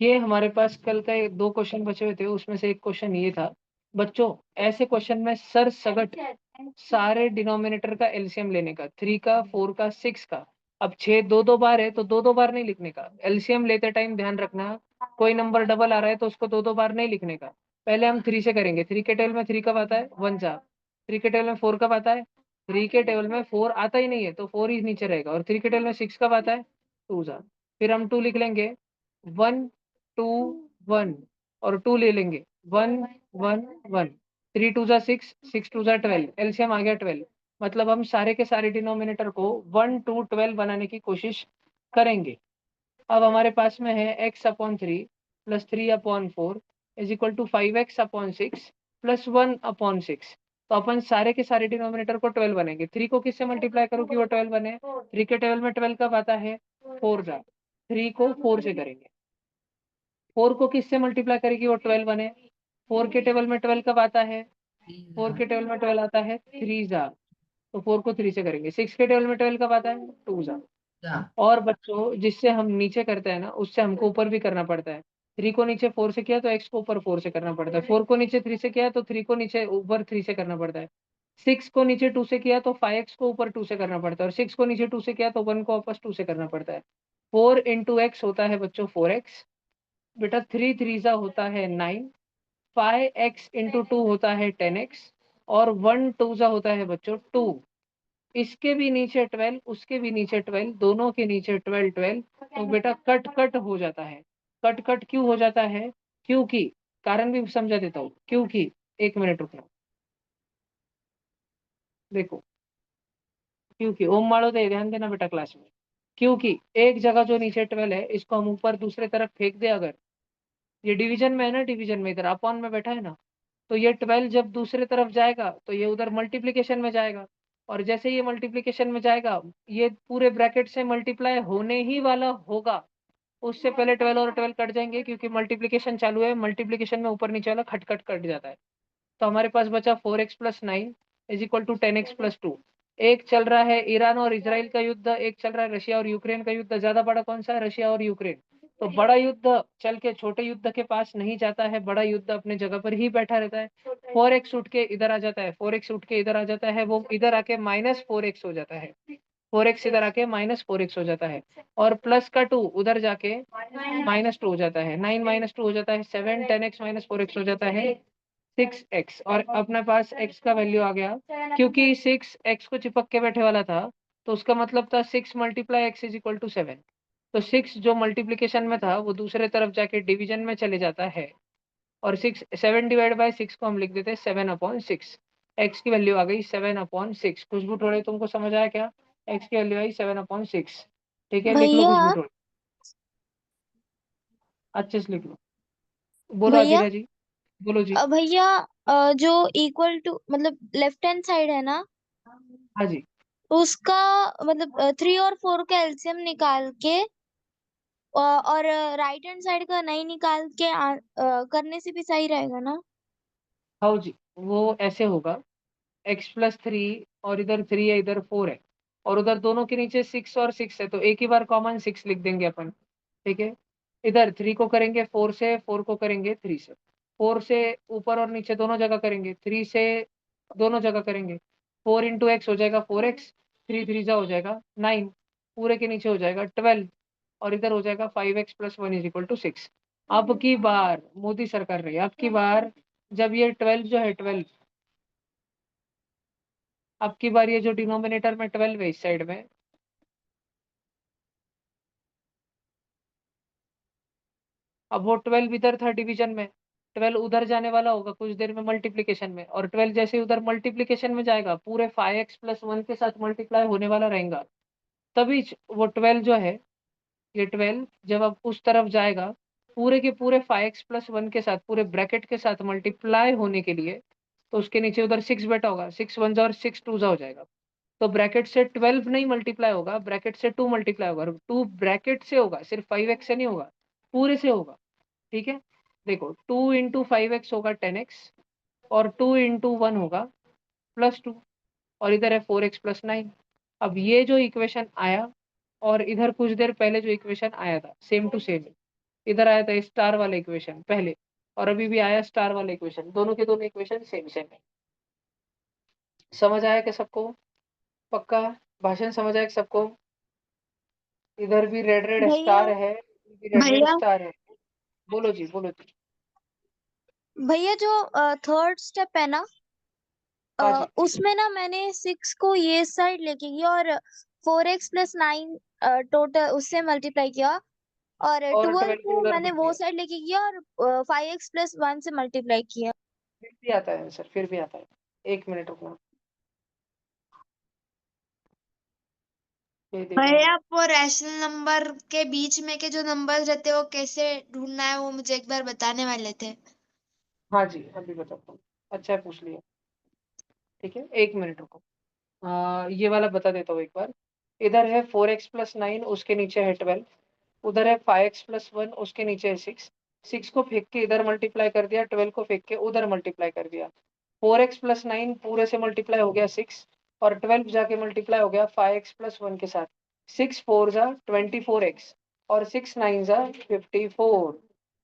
ये हमारे पास कल का दो क्वेश्चन बचे हुए थे, उसमें से एक क्वेश्चन ये था बच्चों। ऐसे क्वेश्चन में सर सगट सारे डिनोमिनेटर का एलसीएम लेने का, 3 का, 4 का, 6 का। अब 6 दो दो बार है तो दो दो बार नहीं लिखने का। एलसीएम लेते टाइम ध्यान रखना, कोई नंबर डबल आ रहा है तो उसको दो दो बार नहीं लिखने का। पहले हम 3 से करेंगे। 3 के टेबल में 3 कब आता है? 1 जा। 3 के टेबल में 4 कब आता है? 3 के टेबल में 4 आता ही नहीं है तो 4 ही नीचे रहेगा। और 3 के टेबल में 6 कब आता है? 2 जा। फिर हम 2 लिख लेंगे, 1 2 1, और 2 ले लेंगे, 1 1 1। 3 2 जा 6, 6 2 जा 12, एलसीएम आ गया 12। मतलब हम सारे के सारे डिनोमिनेटर को 1 2 12 बनाने की कोशिश करेंगे। अब हमारे पास में है x upon 3 plus 3 upon 4 is equal to 5x upon 6 plus 1 upon 6। तो अपन सारे के सारे डिनोमिनेटर को 12 बनेंगे। 3 को किससे मल्टीप्लाई करूँ कि वो 12 बने? 3 के टेबल में 12 कब आता है? 4 जा। 3 को 4 से करेंगे। 4 को किससे मल्टीप्लाई करेगी वो 12 बने? 4 के टेबल में 12 कब आता है? 4 के टेबल में 12 आता है 3 जा। तो 4 को 3 से करेंगे। 6 के टेबल में 12 कब आता है? 2 जा। और बच्चों जिससे हम नीचे करते हैं ना, उससे हमको ऊपर भी करना पड़ता है। 3 को नीचे 4 से किया तो x को ऊपर 4 से करना पड़ता है। 4 को नीचे 3 से किया तो 3 को नीचे ऊपर 3 से करना पड़ता है। 6 को नीचे 2 से किया तो 5x को ऊपर 2 से करना पड़ता है। और 6 को नीचे 2 से किया तो 1 को वापस 2 से करना पड़ता है। 4 इंटू एक्स होता है बच्चों 4x। बेटा 3 3 जा होता है 9। 5x इंटू 2 होता है 10x। और 1 2 जा होता है बच्चों 2। इसके भी नीचे 12, उसके भी नीचे 12, दोनों के नीचे 12 12। तो बेटा कट कट हो जाता है। कट कट क्यों हो जाता है? क्योंकि, कारण भी समझा देता हूँ क्योंकि, एक मिनट रुकना। देखो, क्योंकि ओम मारो दे, ध्यान देना बेटा क्लास में। क्योंकि एक जगह जो नीचे 12 है इसको हम ऊपर दूसरे तरफ फेंक दे अगर, ये डिवीजन में है ना, डिवीजन में इधर अपॉन में बैठा है ना, तो ये 12 जब दूसरे तरफ जाएगा तो ये उधर मल्टीप्लीकेशन में जाएगा। और जैसे ये मल्टीप्लीकेशन में जाएगा, ये पूरे ब्रैकेट से मल्टीप्लाई होने ही वाला होगा। उससे पहले 12 और 12 कट जाएंगे क्योंकि मल्टीप्लीकेशन चालू है। मल्टीप्लीकेशन में ऊपर नीचे वाला खट खट कट जाता है। तो हमारे पास बचा 4x plus 9 is equal to 10x plus 2। एक चल रहा है ईरान और इसराइल का युद्ध, एक चल रहा है रशिया और यूक्रेन का युद्ध। ज्यादा बड़ा कौन सा है? रशिया और यूक्रेन। तो बड़ा युद्ध चल के छोटे युद्ध के पास नहीं जाता है, बड़ा युद्ध अपने जगह पर ही बैठा रहता है। 4x उठ के इधर आ जाता है, 4x उठ के इधर आ जाता है, वो इधर आके माइनस 4x हो जाता है। 4x इधर आके माइनस 4x हो जाता है। और प्लस का 2 उधर जाके माइनस 2 हो जाता है। 9 माइनस 2 हो जाता है 7, 10x माइनस 4x हो जाता है 6x। और अपने पास x का वैल्यू आ गया, क्योंकि 6x को चिपक के बैठे वाला था तो उसका मतलब था 6 multiply x is equal to 7। तो 6 जो मल्टीप्लीकेशन में था वो दूसरे तरफ जाके डिवीजन में चले जाता है। और 6 7 डिवाइड बाय 6 को हम लिख देते हैं 7/6। एक्स की वैल्यू आ गई 7/6। खुशबू थोड़े तुमको समझ आया क्या? एक्स की वैल्यू आई 7/6। ठीक है, लिख लो भैया खुशबू थोड़ी, अच्छे से लिख लो। बोलो भैया आदिरा जी। बोलो जी। भैया जो इक्वल टू मतलब लेफ्ट हैंड साइड है ना, हाँ जी। उसका मतलब 3 और 4 का एलसीएम निकाल के और राइट हैंड साइड का नहीं निकाल के करने से भी सही रहेगा ना? हाँ जी, वो ऐसे होगा, एक्स प्लस 3, और इधर 3 है इधर 4 है, और उधर दोनों के नीचे 6 और 6 है तो एक ही बार कॉमन 6 लिख देंगे अपन। ठीक है। इधर 3 को करेंगे 4 से, 4 को करेंगे 3 से। 4 से ऊपर और नीचे दोनों जगह करेंगे, 3 से दोनों जगह करेंगे। 4 इंटू एक्स हो जाएगा 4x, 3 3 जा हो जाएगा 9, पूरे के नीचे हो जाएगा 12, और इधर हो जाएगा 5x plus 1 is equal to 6। अब की बार मोदी सरकार रही, अब की बार जब ये 12 जो है 12, अब की बार ये जो डिनोमिनेटर में 12 है इस साइड में, अब वो 12 इधर था डिवीजन में, 12 उधर जाने वाला होगा कुछ देर में मल्टीप्लीकेशन में। और 12 जैसे ही उधर मल्टीप्लीकेशन में जाएगा पूरे 5x प्लस 1 के साथ मल्टीप्लाई होने वाला रहेगा। तभी वो 12 जो है, ये 12 जब अब उस तरफ जाएगा पूरे के पूरे 5x प्लस 1 के साथ पूरे ब्रैकेट के साथ मल्टीप्लाई होने के लिए, तो उसके नीचे उधर 6 बैठा होगा, 6 1 और 6 2 हो जाएगा। तो ब्रैकेट से 12 नहीं मल्टीप्लाई होगा, ब्रैकेट से 2 मल्टीप्लाई होगा। 2 ब्रैकेट से होगा, सिर्फ 5x से नहीं होगा, पूरे से होगा। ठीक है। देखो 2 इंटू 5x होगा 10x, और 2 इंटू 1 होगा +2, और इधर है 4x प्लस 9। अब ये जो इक्वेशन आया और इधर कुछ देर पहले जो इक्वेशन आया था सेम टू सेम है। इधर आया था स्टार वाला इक्वेशन पहले, और अभी भी आया स्टार वाला इक्वेशन, दोनों के दोनों इक्वेशन सेम सेम है। समझ आया क्या सबको? पक्का? भाषण समझ आया क्या सबको? इधर भी रेड रेड भैया स्टार है, इधर भी रेड रेड भैया स्टार है। बोलो जी, बोलो जी। भैया जो थर्ड स्टेप है ना, हाँ जी। उसमें ना मैंने 6 को ये साइड लेके किया और 4x+9 टोटल उससे मल्टीप्लाई किया, और और 12 12 को को उधर मैंने रख वो दिया। साइड लेके किया और 5x+1 से मल्टीप्लाई किया। फिर भी आता है आंसर, फिर भी आता है। 1 मिनट रुकना, ये देखना। भैया वो रैशनल नंबर के बीच में के जो नंबर्स रहते हैं वो कैसे ढूंढना है वो मुझे एक बार बताने वाले थे। हाँ जी, अभी बताता हूँ। अच्छा है, पूछ लिया। ठीक है, 1 मिनट रुको। ये वाला बता देता हूँ एक बार। इधर है 4x+9, उसके नीचे है 12। उधर है 5x+1, उसके नीचे है 6। 6 को फेंक के इधर मल्टीप्लाई कर दिया, 12 को फेंक के उधर मल्टीप्लाई कर दिया। 4x+9 पूरे से मल्टीप्लाई हो गया 6, और 12 जाके मल्टीप्लाई हो गया 5x+1 के साथ। 6 4 जा 24x, और 6 9 जा 54,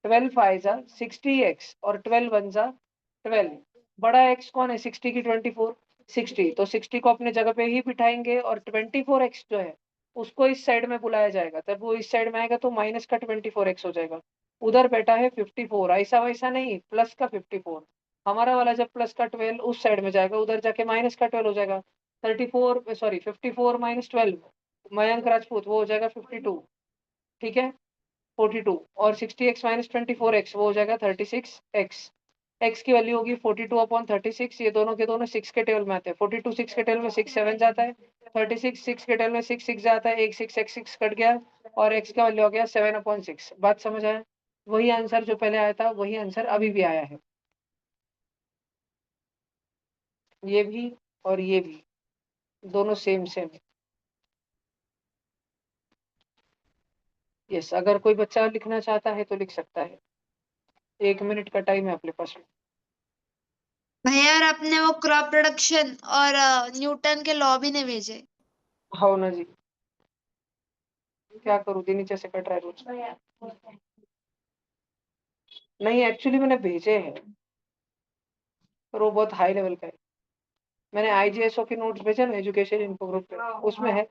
12 5 जा 60x, और 12 1 जा 12। बड़ा x कौन है 60 की 24? 60, तो 60 को अपने जगह पे ही बिठाएंगे, और 24x जो है उसको इस साइड में बुलाया जाएगा, तब वो इस साइड में आएगा तो माइनस का 24x हो जाएगा। उधर बैठा है 54, ऐसा वैसा नहीं, प्लस का 54। हमारा वाला जब प्लस का 12 उस साइड में जाएगा, उधर जाके माइनस का 12 हो जाएगा। 34 सॉरी 54 माइनस 12, मयंक राजपूत, वो हो जाएगा 52। ठीक है, 42, और 60x माइनस 24x वो हो जाएगा 36x। x की वैल्यू होगी 42/36। ये दोनों के दोनों 6 के टेबल में आते हैं। 42 6 के टेबल में 6 7 जाता है, 36 6 के टेबल में 6 6 जाता है, एक 6 x 6 कट गया, और x का वैल्यू हो गया 7/6। बात समझ आया? वही आंसर जो पहले आया था वही आंसर अभी भी आया है। ये भी और ये भी दोनों सेम सेम है। यस, अगर कोई बच्चा लिखना चाहता है तो लिख सकता है। 1 मिनट का टाइम है अपने पास में। भैया और आपने वो क्रॉप प्रोडक्शन और न्यूटन के लॉ भी नहीं भेजे। हाँ ना जी, क्या करूँ, दिन नीचे से कट रहा है रोज। नहीं, एक्चुअली मैंने भेजे हैं, पर वो बहुत हाई लेवल का है। मैंने आईजीएसओ के नोट्स भेजे ना एजुकेशन इन्फो ग्रुप पे, उसमें है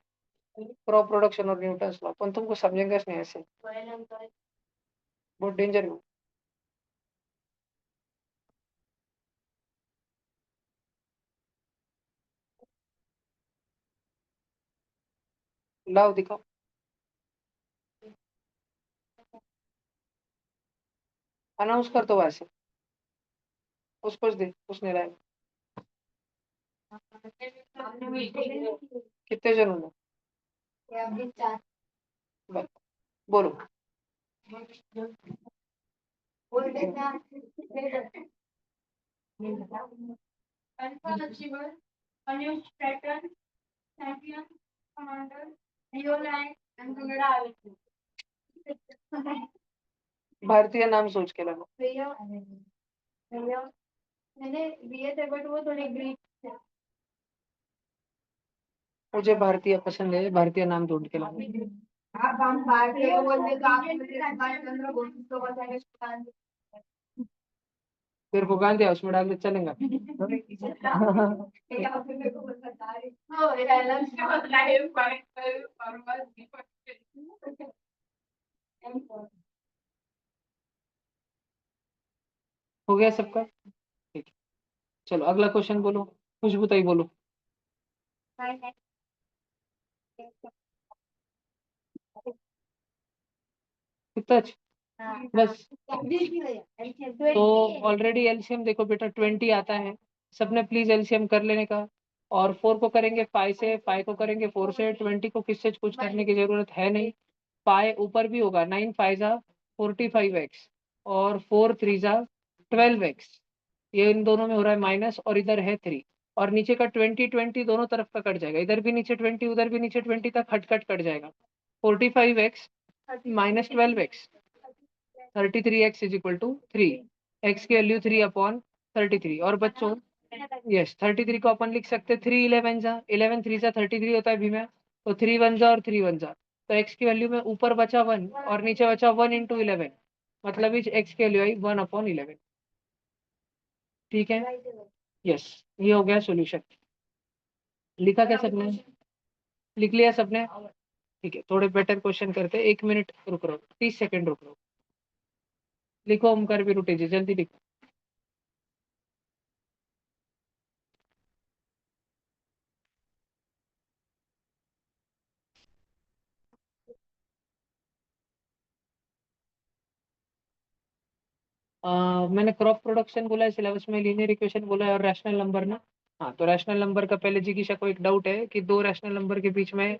क्रॉप प्रोडक्शन और न्यूटन्स लॉ, पर तुमको समझेंगे नहीं ऐसे, बहुत डेंजर है। लाओ दिखाओ, अनाउंस कर दो वैसे, उसको दे, उसने लाया। कितने जनों ने? बस, बोलो। भारतीय नाम सोच के लगो। मुझे भारतीय पसंद है, भारतीय नाम ढूंढ के लाओ। तेरे को गांधी हाउस में डाल दे, चलेगा? हो गया सबका? ठीक है, चलो अगला क्वेश्चन बोलो। खुशबू ताई बोलो। कितना अच्छा, बस। तो ऑलरेडी एलसीएम देखो बेटा 20 आता है, सबने प्लीज एलसीएम कर लेने का। और 4 को करेंगे 5 से, 5 को करेंगे 4 से, 20 को किससे कुछ करने की जरूरत है नहीं। पाए ऊपर भी होगा, 9 5 जा 45x, और 4 3 जा 12x। ये इन दोनों में हो रहा है माइनस, और इधर है 3, और नीचे का 20 20 दोनों तरफ का कट जाएगा, इधर भी नीचे 20 उधर भी नीचे 20 तक हट कट कट जाएगा। 45x minus 12x, 33x is equal to 3। x की वैल्यू 3/33। और बच्चों, यस 33 को अपन लिख सकते 3 11 जा 11 3 जा 33 होता है भीमा, तो 3 1 जा और 3 1 जा, तो x की वैल्यू में ऊपर बचा 1 और नीचे बचा 1 इंटू 11, मतलब इस x की वैल्यू आई 1/11। ठीक है, यस, ये हो गया सॉल्यूशन। लिखा क्या सबने? लिख लिया सबने? ठीक है, थोड़े बेटर क्वेश्चन करते हैं। 1 मिनट रुक रहो, 30 सेकंड रुक रहो। लिखो ओमकार भी रुटे जी, जल्दी लिखो। मैंने क्रॉप प्रोडक्शन बोला है सिलेबस में, लीनियर इक्वेशन बोला है और रैशनल नंबर ना। हाँ, तो रैशनल नंबर का पहले जिज्ञासा को एक डाउट है कि दो रैशनल नंबर के बीच में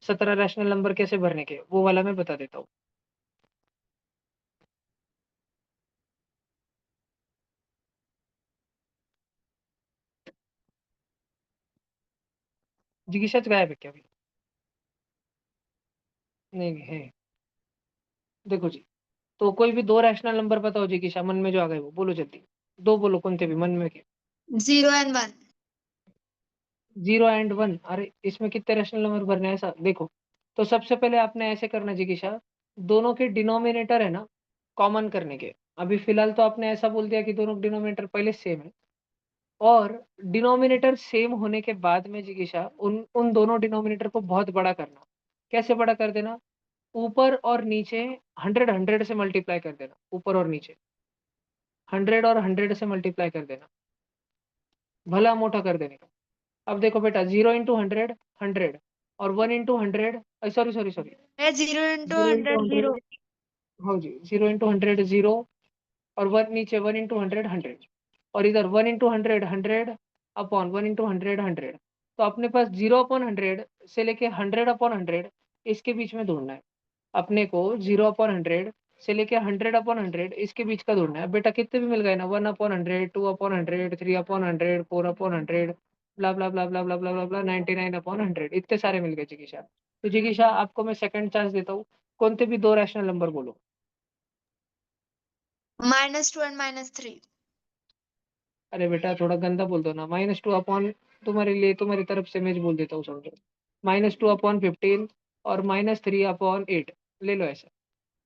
17 रैशनल नंबर कैसे भरने के, वो वाला मैं बता देता हूँ। जिज्ञासा गायब है क्या अभी? नहीं नहीं है। देखो जी, तो कोई भी दो रैशनल नंबर बताओ जिज्ञासा, मन में जो आ गए वो बोलो जल्दी। दो बोलो, कौन थे भी मन में के। 0 and 1। 0 and 1, अरे इसमें कितने रैशनल नंबर भरने हैं ऐसा देखो। तो सबसे पहले आपने ऐसे करना जिज्ञासा, दोनों के डिनोमिनेटर है ना कॉमन करने के। अभी फिलहाल तो आपने ऐसा बोल दिया कि दोनों डिनोमिनेटर पहले सेम है, और डिनोमिनेटर सेम होने के बाद में जिज्ञासा उन उन दोनों डिनोमिनेटर को बहुत बड़ा करना। कैसे बड़ा कर देना? ऊपर और नीचे 100 से मल्टीप्लाई कर देना, ऊपर और नीचे 100 और 100 से मल्टीप्लाई कर देना, भला मोटा कर देने का। अब देखो बेटा, 0 × 100 100, और 1 × 100, सॉरी सॉरी सॉरी, 0 into 0 × 100 0। 100, हाँ जी, 0 × 100 0, और वन नीचे 1 × 100 100, और इधर 1 × 100 100 अपॉन 1 × 100 100। तो अपने पास 0/100 से लेके 100/100 इसके बीच में ढूंढना है। अपने को 0/100 से लेके 100/100 इसके बीच का ढूंढना है बेटा। कितने भी मिल गए ना, 1/100 2/100 3/100 4/100 ब्ला ब्ला ब्ला ब्ला ब्ला ब्ला ब्ला ब्ला 99/100, इतने सारे मिल गए जिगिशा। तो जिगिशा आपको मैं सेकंड चांस देता हूँ, कौनते भी दो रैशनल नंबर बोलो। -2 and -3। अरे बेटा थोड़ा गंदा बोल दो ना, -2 अपॉन, तुम्हारे लिए तुम्हारी तरफ से मैं बोल देता हूँ समझो, -2/15 और -3/8 ले लो ऐसा।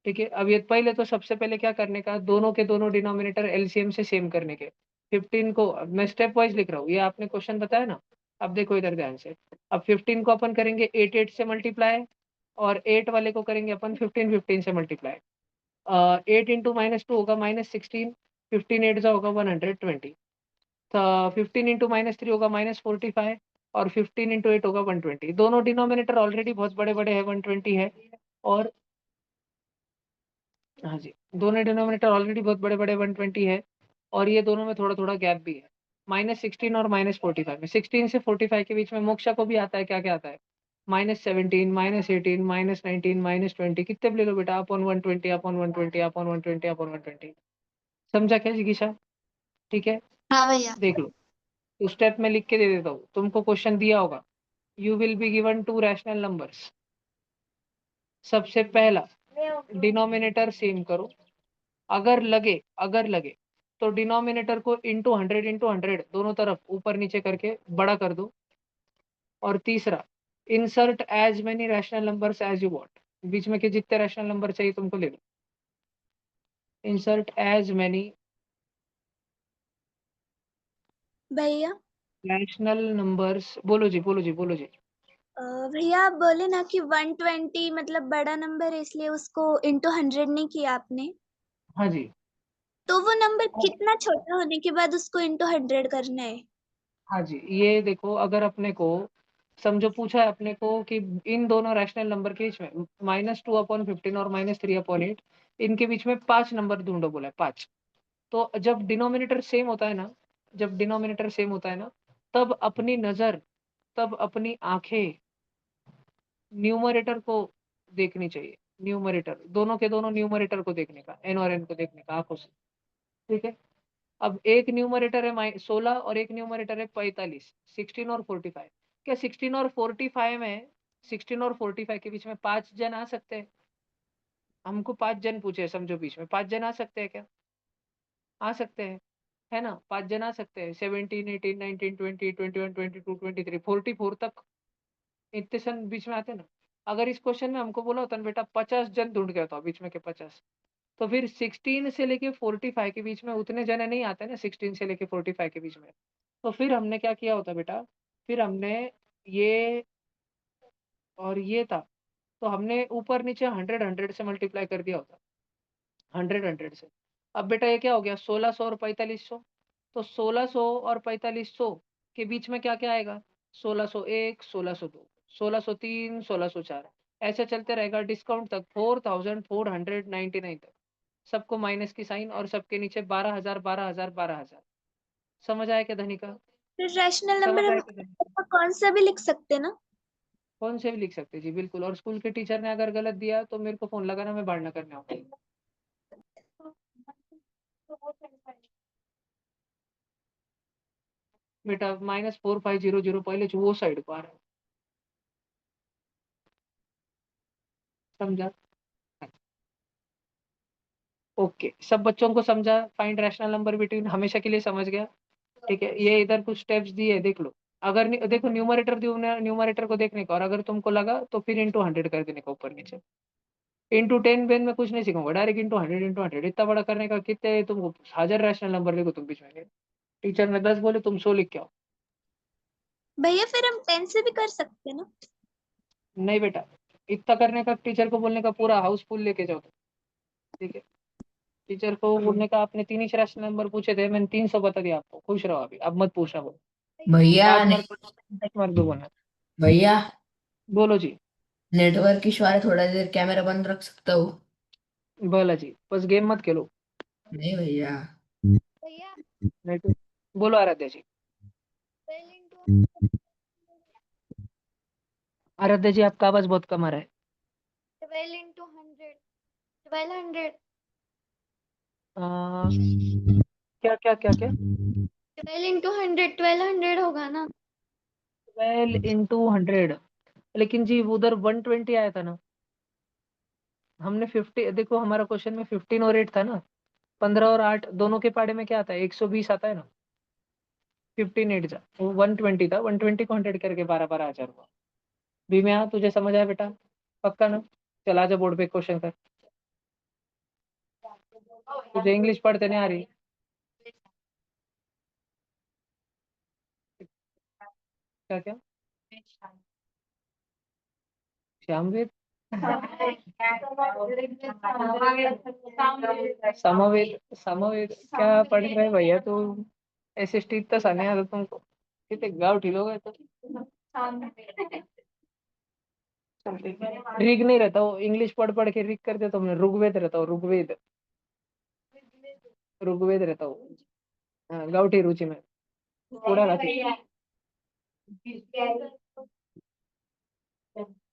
ठीक है, अब ये पहले तो सबसे पहले क्या करने का, दोनों के दोनों डिनोमिनेटर एलसीएम से सेम करने के। 15 को अब मैं स्टेप वाइज लिख रहा हूँ, ये आपने क्वेश्चन बताया ना। अब देखो इधर ध्यान से, अब 15 को अपन करेंगे 8 से मल्टीप्लाई, और 8 वाले को करेंगे अपन 15 से मल्टीप्लाई। 8 × -2 होगा -16, 15 8 जा होगा 120, तो 15 × -3 होगा -45, और 15 × 8 होगा 120। दोनों डिनोमिनेटर ऑलरेडी बहुत बड़े बड़े हैं, 120 है। और हाँ जी, दोनों डिनोमिनेटर ऑलरेडी बहुत बड़े बड़े 120 है, और ये दोनों में थोड़ा थोड़ा गैप भी है, -16 और -45 में। 16 से 45 के बीच में मोक्षा को भी आता है, क्या क्या आता है, -17 -18 -19 -20, कितने भी ले लो बेटा, अपॉन 120 अपॉन 120 अपॉन 120 अपॉन 120। समझा क्या जिगिशा? ठीक है, हाँ भैया। देख लो। तो स्टेप में लिख के दे देता हूँ, तुमको क्वेश्चन दिया होगा, you will be given to rational numbers. सबसे पहला डिनोमिनेटर सेम करो, अगर लगे तो डिनोमिनेटर को × 100 दोनों तरफ ऊपर नीचे करके बड़ा कर दो। और तीसरा, insert as many rational numbers as you want, बीच में के जितने रैशनल नंबर चाहिए तुमको ले लो। इंसर्ट एज मेनी भैया रैशनल नंबर्स, बोलो जी बोलो जी बोलो जी। भैया आप बोले ना कि 120 मतलब बड़ा नंबर है इसलिए उसको इंटू 100 नहीं किया आपने, हाँ जी, तो वो नंबर कितना छोटा होने के बाद उसको इंटू 100 करना है? हाँ जी, ये देखो, अगर अपने को समझो पूछा है अपने को कि इन दोनों रैशनल नंबर के बीच में -2/15 और -3/8, इनके बीच में 5 नंबर ढूंढो बोला है, 5। तो जब डिनोमिनेटर सेम होता है ना, जब डिनोमिनेटर सेम होता है ना, तब अपनी नजर, तब अपनी आंखें न्यूमरेटर को देखनी चाहिए। न्यूमरेटर, दोनों के दोनों न्यूमरेटर को देखने का, एन और एन को देखने का आंखों से। ठीक है, अब एक न्यूमरेटर है 16 और एक न्यूमरेटर है 45, 16 और 45। क्या 16 और 45 में, 16 और 45 के बीच में 5 जन आ सकते हैं? हमको 5 जन पूछे, समझो बीच में 5 जन आ सकते हैं क्या? आ सकते हैं, है ना, 5 जन आ सकते हैं। 17 18 19 20 21 22 23 44 तक इतने सन बीच में आते हैं ना। अगर इस क्वेश्चन में हमको बोला होता ना बेटा 50 जन ढूंढ के बताओ बीच में के 50, तो फिर 16 से लेके 45 के बीच में उतने जने नहीं आते ना, 16 से लेके 45 के बीच में। तो फिर हमने क्या किया होता बेटा, फिर हमने ये और ये था, तो हमने ऊपर नीचे 100 से मल्टीप्लाई कर दिया होता, 100 से। अब बेटा ये क्या हो गया, 1600 और 4500। तो 1600 और 4500 के बीच में क्या क्या आएगा, 1601, 1602, 1603, 1604, ऐसे चलते रहेगा डिस्काउंट तक 4499 तक। सबको माइनस की साइन और सबके नीचे 12,000, 12,000, 12,000। समझ आया क्या धनिका? फिर रैशनल समझ नंबर आया हम क्या धनिका? कौन सा भी लिख सकते हैं ना? कौन से भी लिख सकते जी, बिल्कुल। और स्कूल के टीचर ने अगर गलत दिया तो मेरे को फोन लगाना, मैं बाढ़ ना करने आऊंगा। बेटा -4500 पहले जो वो साइड को आ रहा है, समझा? ओके, सब बच्चों को समझा? फाइंड रैशनल नंबर बिटवीन, हमेशा के लिए समझ गया? ठीक है, ये इधर कुछ स्टेप्स दिए, देख लो। अगर देखो न्यूमरेटर दिया, न्यूमरेटर को देखने का, और अगर तुमको लगा तो फिर इंटू 100 कर देने का ऊपर नीचे। इंटू 10 बेन में कुछ नहीं सीखूंगा, डायरेक्ट इंटू 100, इंटू 100 इतना बड़ा करने का। कितने तुमको 1000 रैशनल नंबर लिखो तुम बीच में, टीचर ने 10 बोले तुम 100 लिख के आओ। भैया फिर हम 10 से भी कर सकते हैं ना? नहीं बेटा, इतना करने का टीचर को बोलने का, पूरा हाउस फुल लेके जाओ तुम, ठीक है? टीचर को बोलने का, आपने 3 ही रैशनल नंबर पूछे थे, मैंने 300 बता दिया आपको, खुश रहो अभी, अब मत पूछना बोलो। भैया 8 मार्क 10 मार्क दो बोलना। भैया बोलो जी। नेटवर्क इशू आ रहा है, थोड़ा देर कैमरा बंद रख सकता हूँ? बोला जी, बस गेम मत खेलो। नहीं भैया। भैया नेटवर्क, बोलो आराध्या जी। 12 आराध्या जी, आपका आवाज बहुत कम आ रहा है। into 100 1200 आ, क्या क्या क्या क्या? 12 into 100 1200 होगा ना? 12 इंटू 100, लेकिन जी उधर 120 आया था ना। हमने 50, देखो हमारा क्वेश्चन में 15 और 8 था ना, 15 और 8 दोनों के पाड़े में क्या आता है, 120 आता है ना। 15 8 जा, वो 120 था, 120 को 100 करके 12,000 हुआ। भीम्या, तुझे समझ आया बेटा? पक्का ना? चला जा बोर्ड पे क्वेश्चन कर। तुझे इंग्लिश पढ़ते नहीं आ रही? क्या क्या? श्यामवेद, समवेद, समवेद क्या पढ़ रहे भैया तू? एसएसटी इतना सा नहीं आता तुमको? कितने गाँव ठिलोगे तो। ऋग नहीं रहता वो, इंग्लिश पढ़ पढ़ के ऋग करते तुमने, ऋग्वेद रहता हो, ऋग्वेद, ऋग्वेद रहता हो। हाँ, गाँवठी रुचि में पूरा रहता।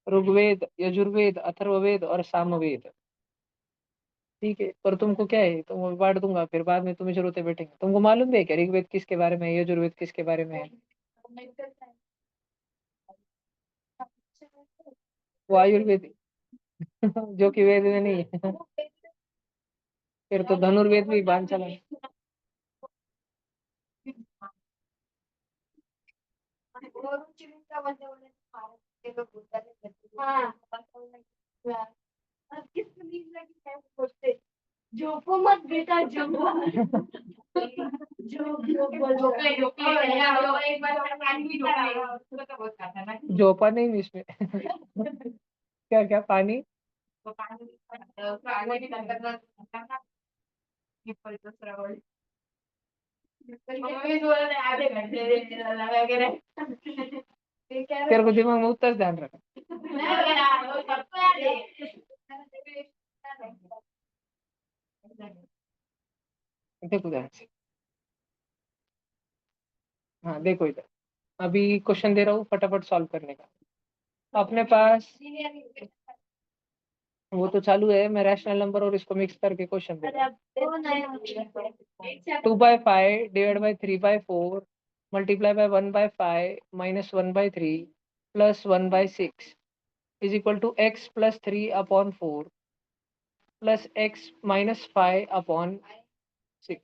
ऋग्वेद, यजुर्वेद, अथर्ववेद और सामवेद। ठीक है, पर तुमको क्या है, तुम बांट दूंगा, फिर बाद में तुम्हें जरूरत है बैठेंगे। तुमको मालूम भी है क्या ऋग्वेद किसके बारे में है, यजुर्वेद किसके बारे में है? वो आयुर्वेद जो कि वेद में नहीं है। फिर तो धनुर्वेद भी बांध चला। झोपो मत बेटा, जमो। जोपा नहीं इसमें। क्या क्या पानी? तेरे को दिमाग में उतना ध्यान रखा। देखो ध्यान से, हाँ देखो इधर, अभी क्वेश्चन दे रहा हूँ, फटाफट सॉल्व करने का। अपने पास वो तो चालू है, मैं रैशनल नंबर और इसको मिक्स करके क्वेश्चन दे रहा हूँ। 2/5 divide by 3/4 multiply by 1/5 minus 1/3 plus 1/6 is equal to x plus 3 upon 4 plus x minus 5 upon 6।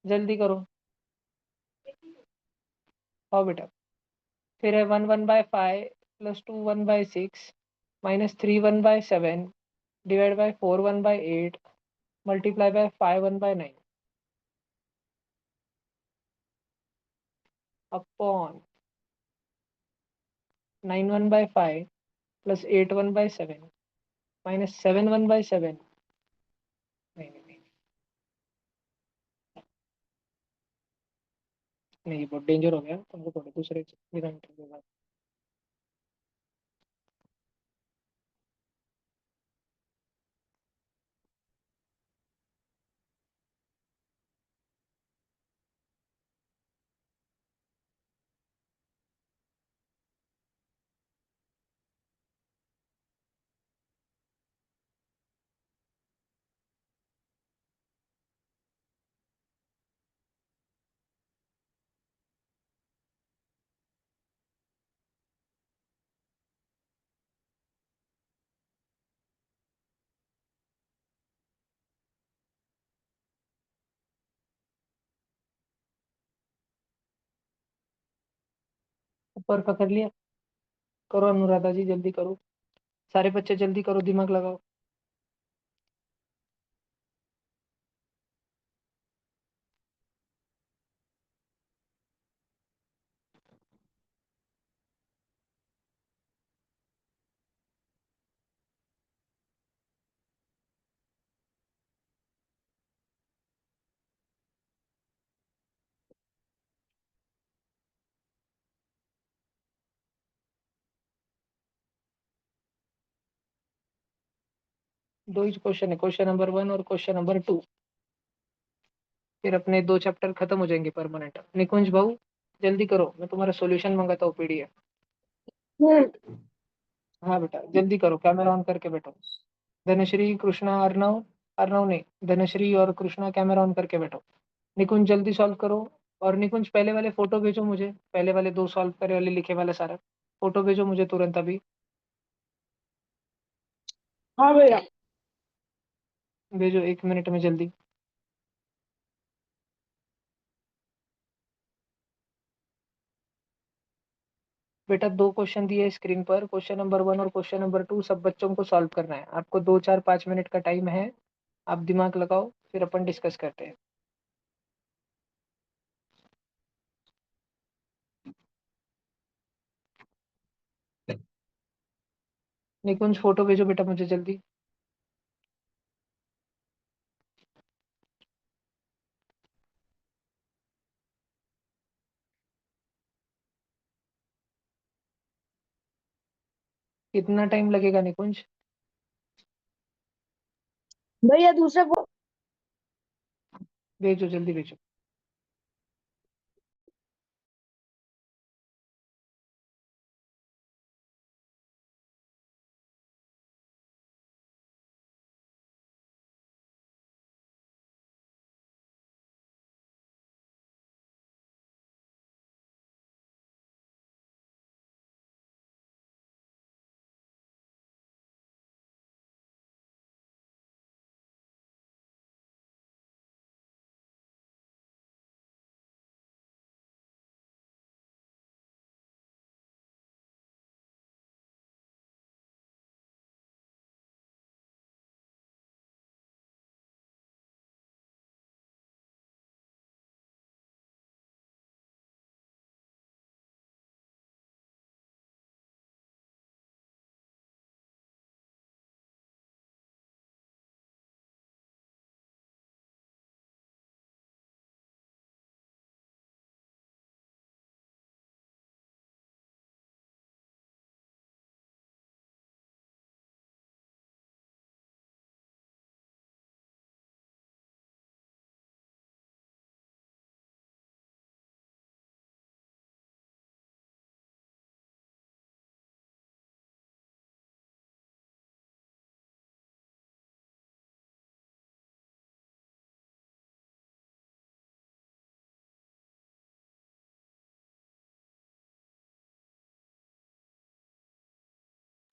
जल्दी करो। आओ बेटा, फिर है 1 1/5 plus 2 1/6 minus 3 1/7 divide by 4 1/8 multiply by 5 1/9 upon 9 1/5 plus 8 1/7 minus 7 1/7। नहीं नहीं नहीं नहीं, ये बहुत डेंजर हो गया, तुमको थोड़े दूसरे डिनोमिनेटर के बाद। ऊपर पकड़ लिया, करो अनुराधा जी, जल्दी करो, सारे बच्चे जल्दी करो, दिमाग लगाओ। दो ही क्वेश्चन है, क्वेश्चन नंबर 1 और क्वेश्चन नंबर 2, फिर अपने 2 चैप्टर खत्म हो जाएंगे परमानेंट। निकुंज भाऊ जल्दी करो, मैं तुम्हारा सॉल्यूशन मंगाता हूँ पीडीएफ। हाँ बेटा जल्दी करो, कैमरा ऑन करके बैठो। धनश्री कृष्णा अर्णव, अर्णव नहीं, धनश्री और कृष्णा कैमरा ऑन करके बैठो। निकुंज जल्दी सॉल्व करो। और निकुंज पहले वाले फोटो भेजो मुझे, पहले वाले 2 सॉल्व करे वाले लिखे वाला सारा फोटो भेजो मुझे तुरंत अभी। हाँ भैया भेजो 1 मिनट में जल्दी। बेटा 2 क्वेश्चन दिए स्क्रीन पर, क्वेश्चन नंबर 1 और क्वेश्चन नंबर 2 सब बच्चों को सॉल्व करना है। आपको 2 4 5 मिनट का टाइम है, आप दिमाग लगाओ, फिर अपन डिस्कस करते हैं। निकुंज फोटो भेजो बेटा मुझे जल्दी। कितना टाइम लगेगा निकुंज? भैया दूसरा भेजो जल्दी भेजो।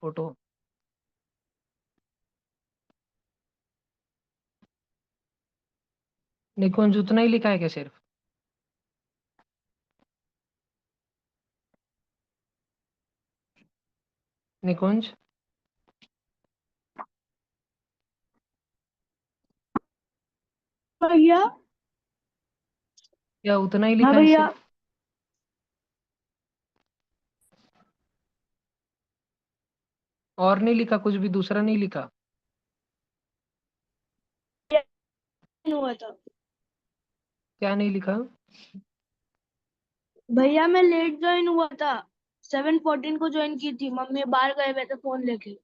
फोटो निकुंज उतना ही लिखा है क्या सिर्फ? निकुंज, भैया। क्या उतना ही हाँ लिखा है भैया। सिर्फ? और नहीं लिखा, कुछ भी दूसरा नहीं लिखा? हुआ था क्या नहीं लिखा? भैया, मैं लेट ज्वाइन हुआ था। 7:14 को ज्वाइन की थी, मम्मी बाहर गए हुए थे फोन लेके।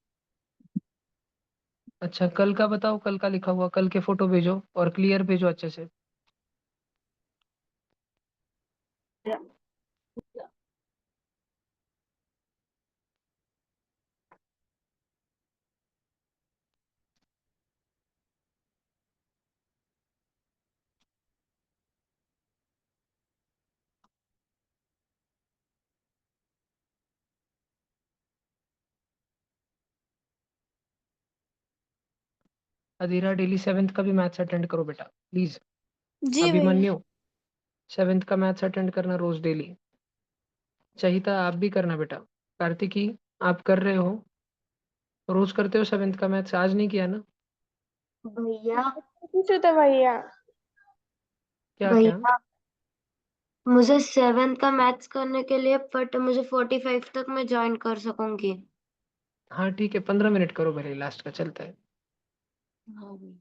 अच्छा, कल का बताओ, कल का लिखा हुआ, कल के फोटो भेजो और क्लियर भेजो अच्छे से। अधीरा, डेली 7th का भी मैथ्स अटेंड करो बेटा, प्लीज। जी भैया। अभिमन्यु, 7th का मैथ्स अटेंड करना रोज डेली। चाहिता, आप भी करना बेटा। कार्तिकी, आप कर रहे हो, रोज करते हो 7th का मैथ्स, आज नहीं किया ना? भैया। कुछ होता भैया। क्या क्या? भैया, मुझे 7th का मैथ्स करने के लिए बट मुझे 45 तक मैं ज्वाइन कर सकूंगी। हाँ ठीक है, 15 मिनट करो भले, लास्ट का चलता है। हाँ भैया।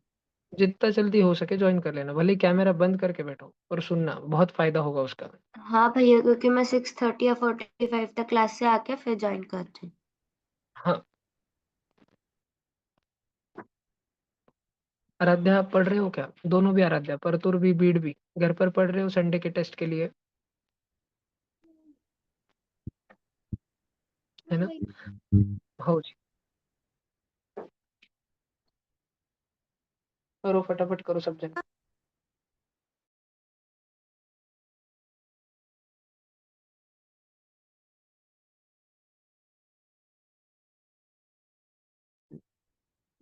जितना जल्दी हो सके ज्वाइन कर लेना, भले कैमरा बंद करके बैठो और सुनना, बहुत फायदा होगा उसका। हाँ भैया, क्योंकि मैं 6:30 या 45 तक क्लास से आके फिर ज्वाइन करती हूँ। हाँ। आराध्या, आप पढ़ रहे हो क्या? दोनों भी आराध्या, परतुर भी, बीड भी, घर पर पढ़ रहे हो संडे के टेस्ट के लिए, है ना? हो जी, करो फटाफट करो सब जन।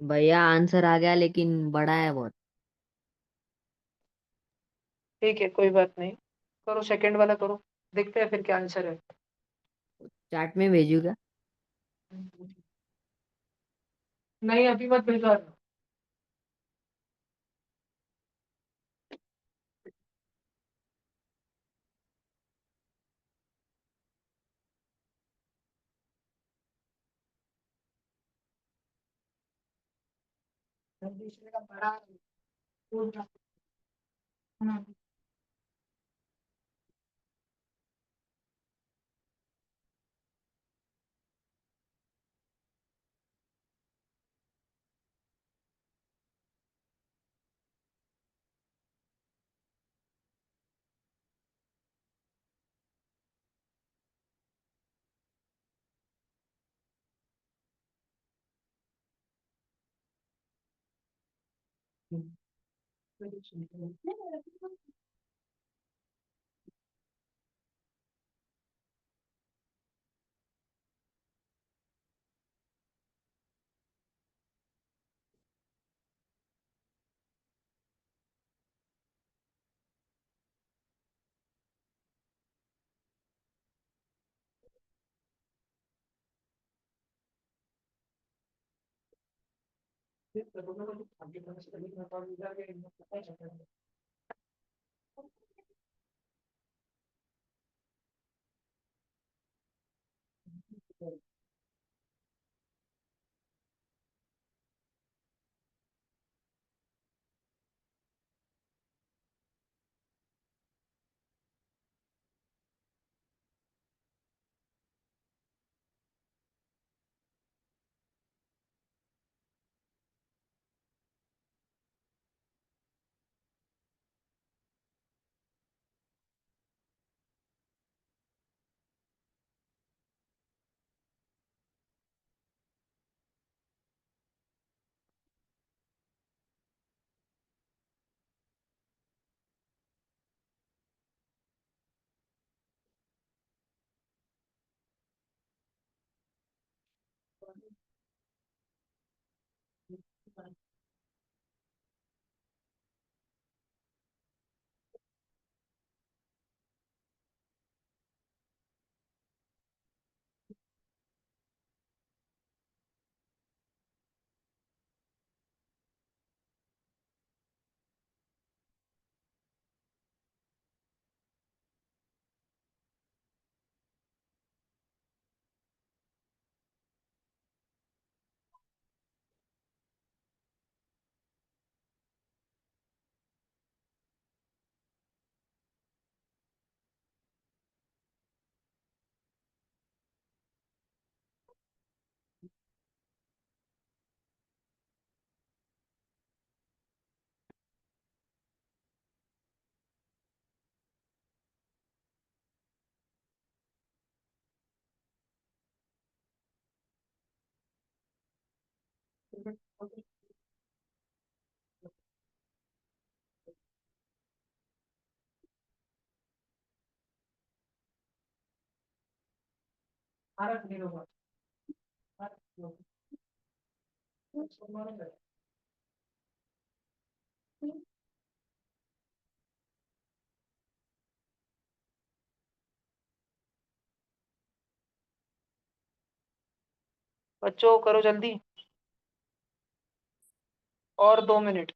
भैया आंसर आ गया लेकिन बड़ा है बहुत। ठीक है, कोई बात नहीं, करो सेकंड वाला करो, देखते हैं फिर क्या आंसर है। चैट में भेजूगा। नहीं, अभी मत भेजो। बच्चों करो जल्दी, और 2 मिनट।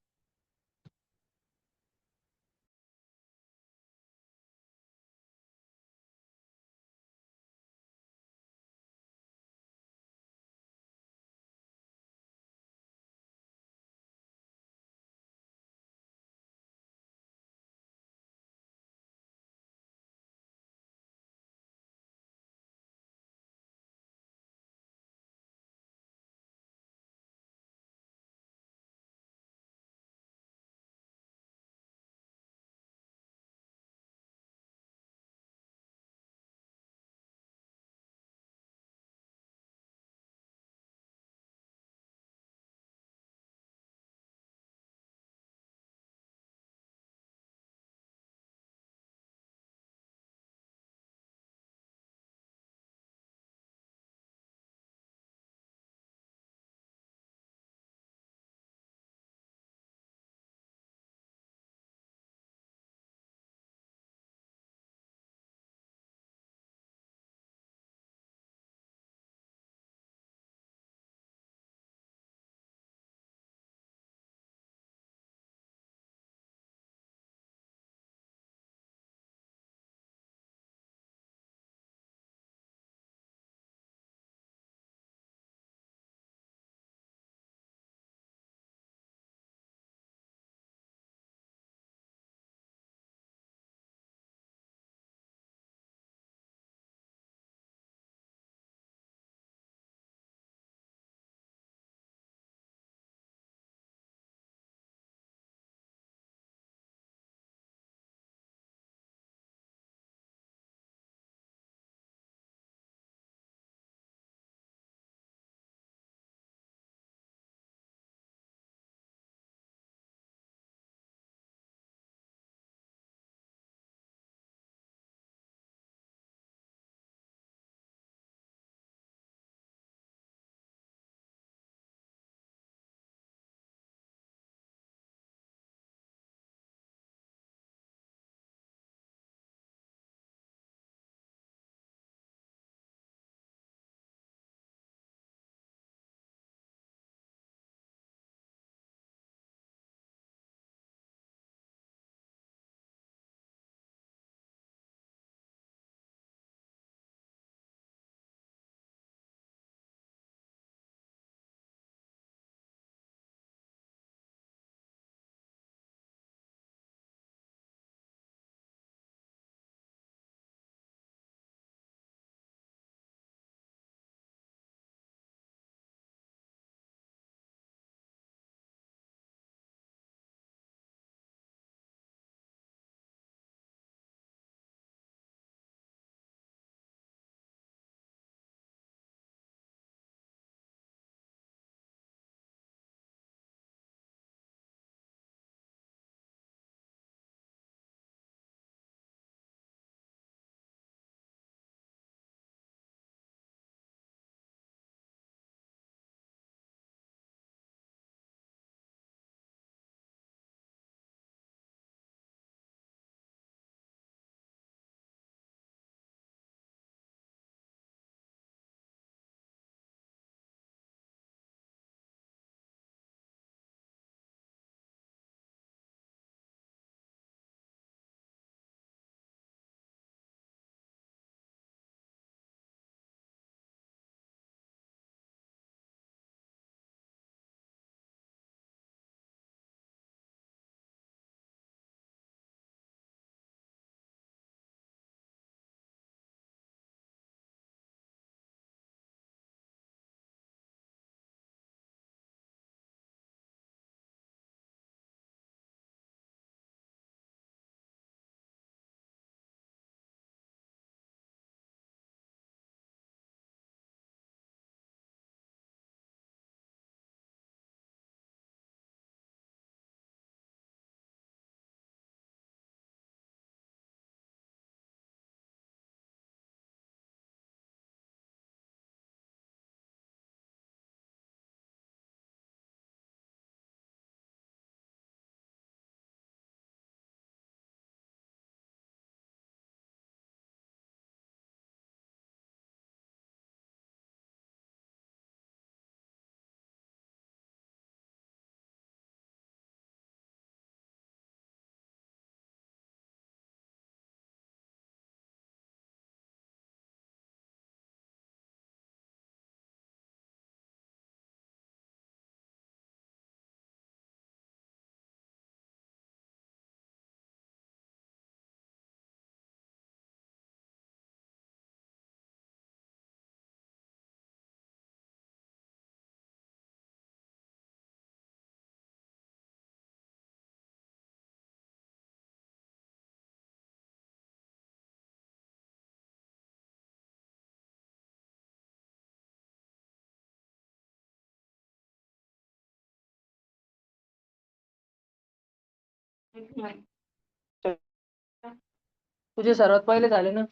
तुझे सर्वात पहिले झाले ना.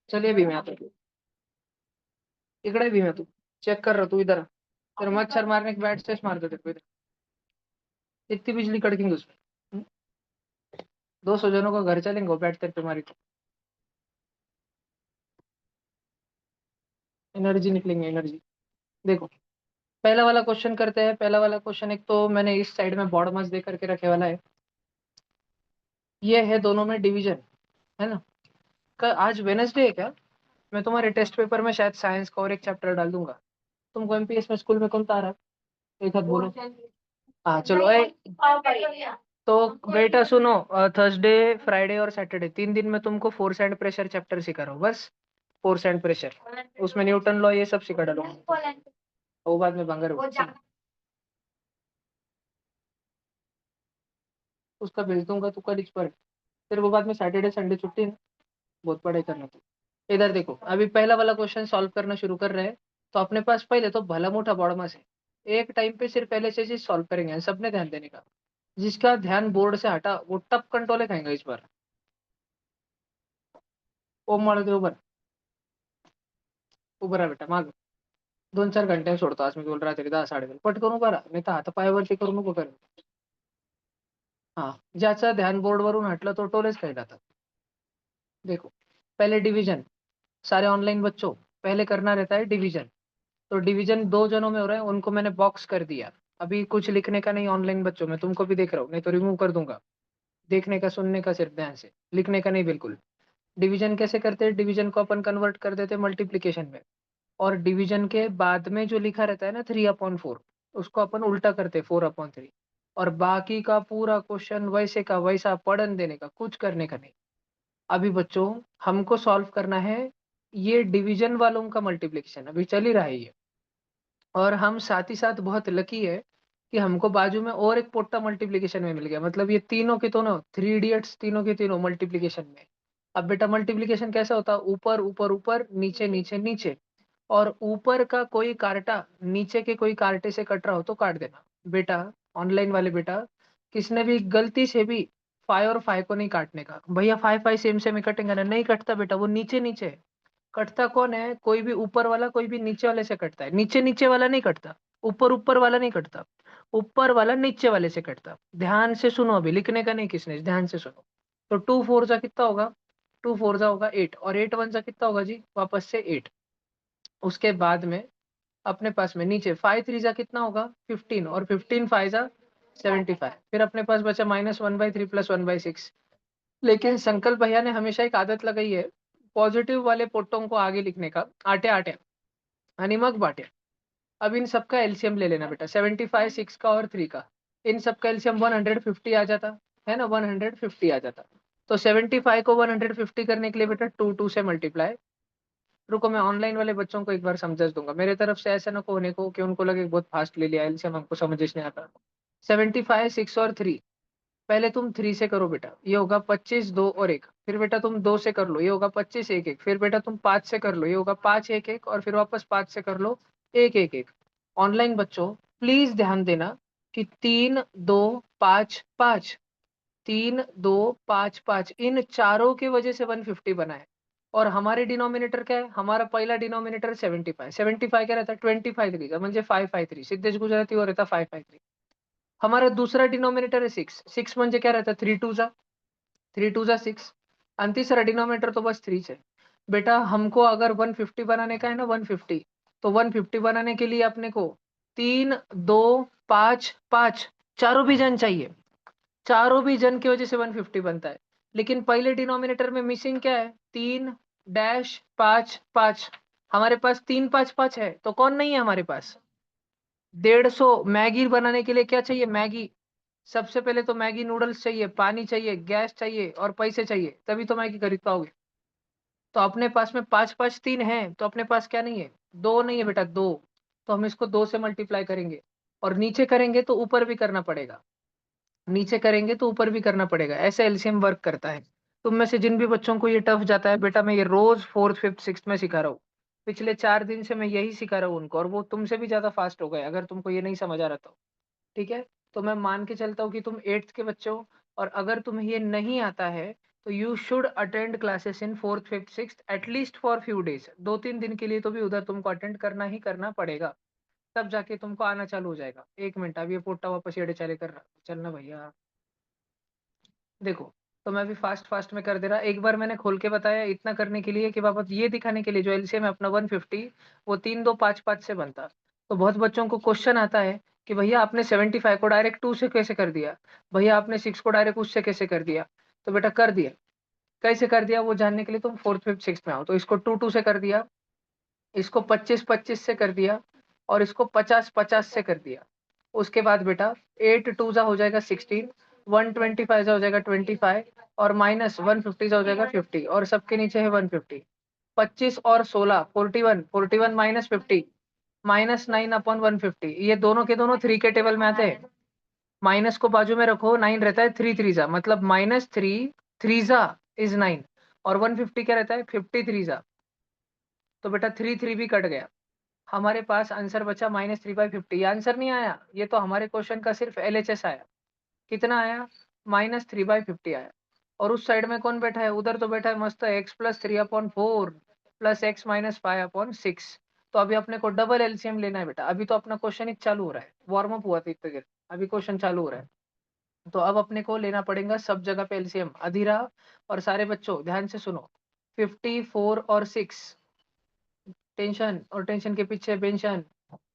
चलिए भी मैं आता हूँ. इकडे भी मैं तू चेक कर रहा तू इधर. तेरे मच्छर मारने के बैट से मार दो तेरे को इधर. इतनी बिजली कड़केंगे उसमें. 200 जनों का घर चलेंगे वो बैट तेरे पे मारी तो. एनर्जी निकलेंगे एनर्जी. देखो पहला वाला क्वेश्चन करते हैं. पहला वाला क्वेश्चन एक तो मैंने इस साइड में बॉर्ड मस दे करके रखे वाला है. ये है दोनों में डिवीजन है ना. आज वेनसडे है क्या. मैं तुम्हारे टेस्ट पेपर में शायद साइंस का और एक चैप्टर डाल दूंगा. तुमको एमपीएस में स्कूल में कौन सा आ रहा है एक हाथ बोलो. हाँ चलो तो बेटा सुनो. थर्सडे फ्राइडे और सैटरडे 3 दिन में तुमको फोर्स एंड प्रेशर चैप्टर सिखा रहा हूँ बस. फोर्स एंड प्रेशर उसमें न्यूटन लॉ ये सब सिखा डालूंगा. वो बाद में बंगर उसका भेज दूंगा तू कल पर. फिर वो बाद में सैटरडे संडे छुट्टी है. बहुत पढ़ाई करना तू. इधर देखो अभी पहला वाला क्वेश्चन सॉल्व करना शुरू कर रहे हैं. तो अपने पास पहले तो भला मोटा बॉर्ड मास है. एक टाइम पे सिर्फ पहले से चीज सॉल्व करेंगे सबने ध्यान देने का. जिसका ध्यान बोर्ड से हटा वो टप कंट्रोल खाएंगे इस बार. ओम माळ दे उभर. उभं राहा बेटा माग. 2-4 घंटे सोडतो आज मी बोल रात्री 10-10:30 पटकन उभा राहा नाही तर हात पायावरती करू नको कर. हाँ ज्याचं ध्यान बोर्डवरून हटलं तो टोलेच खाई जातात. देखो पहले डिवीजन. सारे ऑनलाइन बच्चों पहले करना रहता है डिवीजन. तो डिवीजन 2 जनों में हो रहा है उनको मैंने बॉक्स कर दिया. अभी कुछ लिखने का नहीं ऑनलाइन बच्चों मैं तुमको भी देख रहा हूँ नहीं तो रिमूव कर दूंगा. देखने का सुनने का सिर्फ ध्यान से लिखने का नहीं बिल्कुल. डिवीजन कैसे करते हैं. डिवीजन को अपन कन्वर्ट कर देते हैं मल्टीप्लीकेशन में. और डिवीजन के बाद में जो लिखा रहता है ना 3/4 उसको अपन उल्टा करते हैं 4/3. और बाकी का पूरा क्वेश्चन वैसे का वैसा पढ़न देने का कुछ करने का नहीं. अभी बच्चों हमको सॉल्व करना है ये डिवीजन वालों का मल्टीप्लिकेशन अभी चल ही रहा है ये. और हम साथ ही साथ बहुत लकी है कि हमको बाजू में और एक पोट्टा मल्टीप्लिकेशन में मिल गया. मतलब ये तीनों के दोनों 3 इडियट्स तीनों के तीनों मल्टीप्लिकेशन में. अब बेटा मल्टीप्लिकेशन कैसा होता है ऊपर ऊपर ऊपर नीचे नीचे नीचे. और ऊपर का कोई कांटा नीचे के कोई कांटे से कट रहा हो तो काट देना. बेटा ऑनलाइन वाले बेटा किसने भी गलती से भी 5 और 5 को नहीं काटने का. भैया 5 सेम सेम ही कटेंगे ना. नहीं कटता बेटा वो नीचे नीचे है. कटता कौन है. कोई भी ऊपर वाला कोई भी नीचे वाले से कटता है. नीचे नीचे वाला नहीं कटता. ऊपर ऊपर वाला नहीं कटता. ऊपर वाला नीचे वाले से कटता. ध्यान से सुनो अभी लिखने का नहीं किसने ध्यान से सुनो. तो 2 4 जा कितना होगा. 2 4 जा होगा 8 और 8 1 जा कितना होगा जी वापस से 8. उसके बाद में अपने पास में नीचे 5 3 जा कितना होगा 15 और 15 5 जा 75. फिर अपने पास बचा -1/3 + 1/6. लेकिन संकल्प भैया ने हमेशा एक आदत लगाई है पॉजिटिव वाले पोट्टों को आगे लिखने का. आट्या आट्या आणि मग बाट्या. अब इन सबका एलसीएम ले लेना बेटा 75 6 का और 3 का. इन सबका एलसीएम 150 आ जाता है ना. 150 आ जाता. तो 75 को 150 करने के लिए बेटा 2 2 से मल्टीप्लाई. रुको मैं ऑनलाइन वाले बच्चों को एक बार समझा दूंगा. मेरे तरफ से ऐसा ना होने को कि उनको लगे बहुत फास्ट ले लिया एलसीएम हमको समझ नहीं आता. 75 6 और 3. पहले तुम 3 से करो बेटा ये होगा 25 2 और 1. फिर बेटा तुम 2 से कर लो ये होगा 25 1 1. फिर बेटा तुम 5 से कर लो ये होगा 5 1 1 और फिर वापस 5 से कर लो 1 1 1. ऑनलाइन बच्चों प्लीज ध्यान देना कि 3 2 5 5 3 2 5 5 इन चारों के वजह से 150 बना है. और हमारे डिनोमिनेटर क्या है. हमारा पहिला डिनोमिनेटर 75. 75 क्या रहता है 25 3 म्हणजे 553. सिद्धेश गुजराती और रहता 553. हमारा दूसरा डिनोमिनेटर है 6. 6 म्हणजे क्या रहता है 3 2 जा 6. और तीसरा डिनोमिनेटर तो बस 3 है. बेटा हमको अगर 150 बनाने का है ना 150 तो 150 बनाने के लिए अपने को 3 2 5 5 चारों भी जन चाहिए. चारों भी जन की वजह से 150 बनता है. लेकिन पहले डिनोमिनेटर में मिसिंग क्या है 3 डैश 5 5. हमारे पास 3 5 5 है तो कौन नहीं है हमारे पास 150. मैगी बनाने के लिए क्या चाहिए मैगी. सबसे पहले तो मैगी नूडल्स चाहिए पानी चाहिए गैस चाहिए और पैसे चाहिए तभी तो मैगी खरीद पाओगे. तो अपने पास में 5 5 3 है तो अपने पास क्या नहीं है 2 नहीं है बेटा 2. तो हम इसको 2 से मल्टीप्लाई करेंगे. और नीचे करेंगे तो ऊपर भी करना पड़ेगा. नीचे करेंगे तो ऊपर भी करना पड़ेगा. ऐसे एलसीएम वर्क करता है. तुम में से जिन भी बच्चों को ये टफ जाता है बेटा मैं ये रोज 4th 5th 6th में सिखा रहा हूँ. पिछले 4 दिन से मैं यही सिखा रहा हूँ उनको और वो तुमसे भी ज्यादा फास्ट हो गए अगर तुमको ये नहीं समझ आ रहा तो. ठीक है. तो मैं मान के चलता हूँ कि तुम 8th के बच्चे हो और अगर तुम्हें ये नहीं आता है तो you should attend classes in 4th 5th 6th at least for few days, 2-3 दिन के लिए तो भी उधर तुमको अटेंड करना ही करना पड़ेगा, तब जाके तुमको आना चालू हो जाएगा। 1 मिनट, अब ये पोट्टा वापस येड़े चाले कर रहा, चलना भैया। देखो, तो मैं अभी फास्ट में कर दे रहा, एक बार मैंने खोल के बताया इतना करने के लिए कि बाबा ये दिखाने के लिए जो एलसीएम है अपना 150 वो 3 2 5 5 से बनता। तो बहुत बच्चों को क्वेश्चन आता है कि भैया आपने 75 को डायरेक्ट 2 से कैसे कर दिया, भैया आपने 6 को डायरेक्ट उससे कैसे कर दिया। तो बेटा कर दिया, कैसे कर दिया वो जानने के लिए तुम 4th 5th 6th में आओ। तो इसको 2 2 से कर दिया, इसको 25 25 से कर दिया, और इसको 50 50 से कर दिया। उसके बाद बेटा 8 2 जा हो जाएगा 16, 125 जा हो जाएगा 25, और माइनस 150 जा हो जाएगा 50, और सबके नीचे है 150। 25 और 16 41, 41 माइनस 50 माइनस 9 अपॉन 150। ये दोनों के दोनों 3 के टेबल में आते हैं। माइनस को बाजू में रखो, 9 रहता है 3 3 जा, मतलब माइनस 3 3 जा इज 9, और 150 क्या रहता है 53 जा। तो बेटा 3 3 भी कट गया, हमारे पास आंसर बचा -3/50। ये आंसर नहीं आया, ये तो हमारे क्वेश्चन का सिर्फ एलएचएस आया। कितना आया? -3/50 आया। और उस साइड में कौन बैठा है? उधर तो बैठा है मस्त x + 3/4 + x - 5/6। तो अभी अपने को डबल एलसीएम लेना है बेटा। अभी तो अपना क्वेश्चन ही चालू हो रहा है, वार्म अप हुआ था इतने देर, अभी क्वेश्चन चालू हो रहा है। तो अब अपने को लेना पड़ेगा सब जगह पे एलसीएम। अधीरा और सारे बच्चों ध्यान से सुनो, 54 और 6, टेंशन और टेंशन के पीछे पेंशन,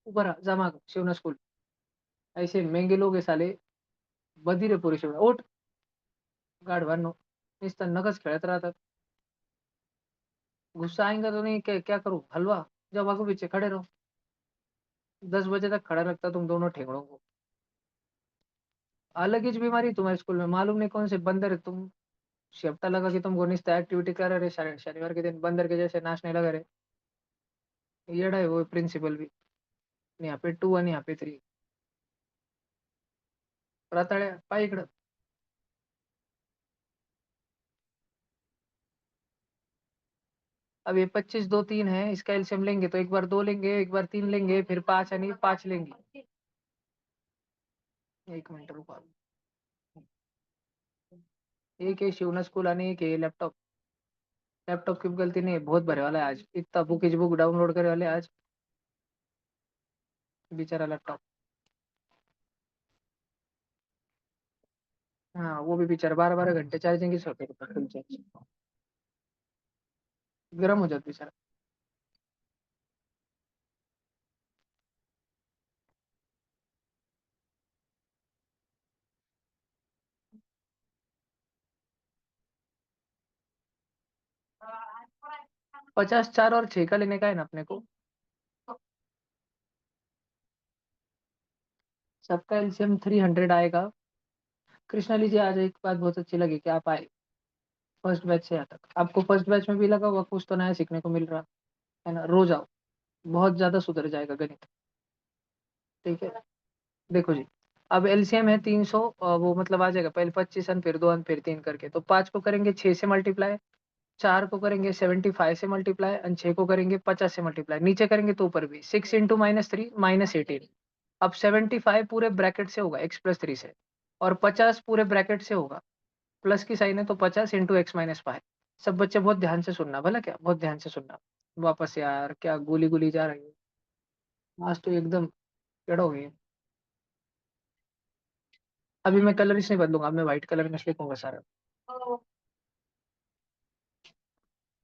ऊपर जमा शिवना स्कूल। ऐसे महंगे लोग है साले, बधीरे पुरी शिवना उठ गाढवांनो, नुसतं नखच खेळत राहतात। गुस्सा आएगा तो नहीं, क्या करूं? हलवा, जाओ भागो पीछे खड़े रहो, 10 बजे तक खड़ा रखता तुम दोनों ठेंगड़ों को। अलग ही बीमारी तुम्हारे स्कूल में, मालूम नहीं कौन से बंदर है तुम, शेपटा लगा कि तुमको निस्ता एक्टिविटी कर रहे, शनिवार के दिन बंदर के जैसे नाचने लगा रहे। येड़ा है वो प्रिंसिपल भी, यहाँ पे 2 आणि यहाँ पे 3। रताळ्या पाय इकडं। अब ये 25 2 3 है, इसका एलसीएम लेंगे तो एक बार 2 लेंगे, एक बार 3 लेंगे, फिर 5 यानी 5 लेंगे। 1 मिनट रुको, एक है शिवना स्कूल आणि एक है लैपटॉप। लैपटॉप की गलती नहीं है, बहुत भरे वाला है आज, इतना बुक डाउनलोड करे वाले आज, बेचारा लैपटॉप। हाँ वो भी बेचारा 12 घंटे चार्जिंग ही सोते फुल चार्ज, गर्म हो जाता बेचारा। पचास 4 और 6 का लेने का है ना अपने को। सबका एलसीएम 300 आएगा। कृष्णाली जी आज एक बात बहुत अच्छी लगी कि आप आए फर्स्ट बैच से यहाँ तक। आपको फर्स्ट बैच में भी लगा हुआ कुछ तो नया सीखने को मिल रहा है ना, रोज आओ, बहुत ज्यादा सुधर जाएगा गणित। ठीक है, देखो जी, अब एलसीएम है 300, वो मतलब आ जाएगा पहले 25 अन फिर 2 अन फिर 3 करके। तो 5 को करेंगे 6 से मल्टीप्लाई, 4 को करेंगे 75 से मल्टीप्लाई, और 6 को करेंगे 50 से मल्टीप्लाई। नीचे करेंगे तो ऊपर भी 6 इंटू -3 -18। अब 75 पूरे ब्रैकेट से होगा x + 3 से, और 50 पूरे ब्रैकेट से होगा, प्लस की साइन है तो 50 इंटू x - 5। सब बच्चे बहुत ध्यान से सुनना, भला क्या, बहुत ध्यान से सुनना। वापस यार क्या गोली गोली जा रही है आज तो एकदम, टेढ़ा हो गई। अभी मैं कलर इसलिए बदलूंगा, अब मैं व्हाइट कलर में लिखूंगा सारा,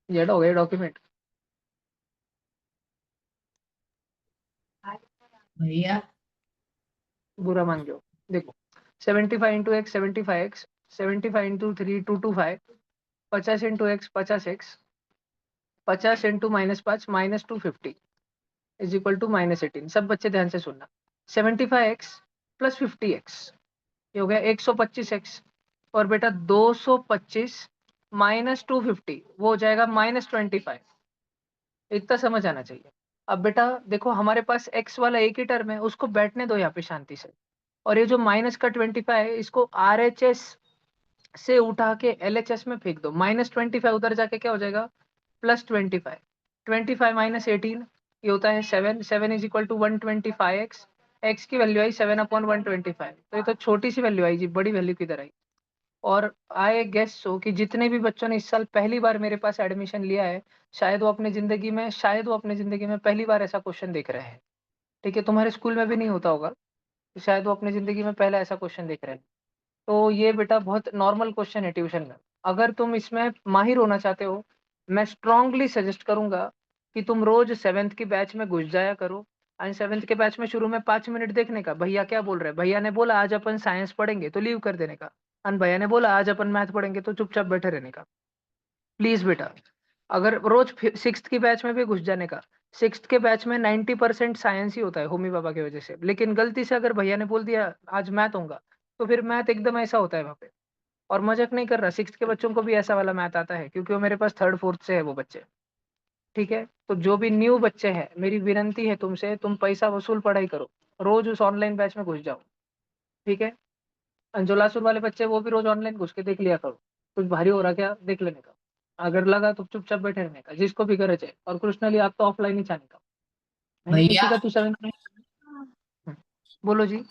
ये हो गया डॉक्यूमेंट। भैया बुरा मान लो, देखो 75 into x 75x, 75 into 3 225, 50 into x 50x, 50 into -5 -250 is equal to -18। सब बच्चे ध्यान से सुनना, 75x + 50x ये हो गया 125x, और बेटा 225 -250 वो हो जाएगा -25। इतना समझ आना चाहिए। अब बेटा देखो हमारे पास x वाला एक ही टर्म है, उसको बैठने दो यहाँ पे शांति से। और ये जो माइनस का 25 है इसको RHS से उठा के LHS में फेंक दो। -25 उधर जाके क्या हो जाएगा +25, 25 - 18 ये होता है 7, 7 is equal to 125x। x की वैल्यू आई 7/125, तो ये तो छोटी सी वैल्यू आई जी, बड़ी वैल्यू किधर आई। और आई गेस सो कि जितने भी बच्चों ने इस साल पहली बार मेरे पास एडमिशन लिया है, शायद वो अपनी जिंदगी में पहली बार ऐसा क्वेश्चन देख रहे हैं। ठीक है, तुम्हारे स्कूल में भी नहीं होता होगा, तो शायद वो अपनी जिंदगी में पहला ऐसा क्वेश्चन देख रहे हैं। तो ये बेटा बहुत नॉर्मल क्वेश्चन है ट्यूशन में। अगर तुम इसमें माहिर होना चाहते हो, मैं स्ट्रांगली सजेस्ट करूंगा कि तुम रोज 7th की बैच में घुस जाया करो। एंड 7th के बैच में शुरू में 5 मिनट देखने का, भैया क्या बोल रहे हैं। भैया ने बोला आज अपन साइंस पढ़ेंगे तो लीव कर देने का, एंड भैया ने बोला आज अपन मैथ पढ़ेंगे तो चुपचाप बैठे रहने का। प्लीज बेटा, अगर रोज 6th की बैच में भी घुस जाने का। 6th के बैच में 90% साइंस ही होता है होमी बाबा की वजह से, लेकिन गलती से अगर भैया ने बोल दिया आज मैथ होगा, तो फिर मैथ एकदम ऐसा होता है वहाँ पे। और मजाक नहीं कर रहा, 6th के बच्चों को भी ऐसा वाला मैथ आता है, क्योंकि वो मेरे पास 3rd 4th से है वो बच्चे। ठीक है, तो जो भी न्यू बच्चे हैं, मेरी विनती है तुमसे, तुम पैसा वसूल पढ़ाई करो, रोज उस ऑनलाइन बैच में घुस जाओ। ठीक है, अंजुलासुर वाले बच्चे वो भी रोज ऑनलाइन घुस के देख लिया करो, कुछ भारी हो रहा क्या देख लेने का, अगर लगा तो चुपचाप बैठे रहने का, जिसको भी गरज है। और कृष्णली आप तो ऑफलाइन ही जाने का। भैया का तू 7th में। बोलो जी।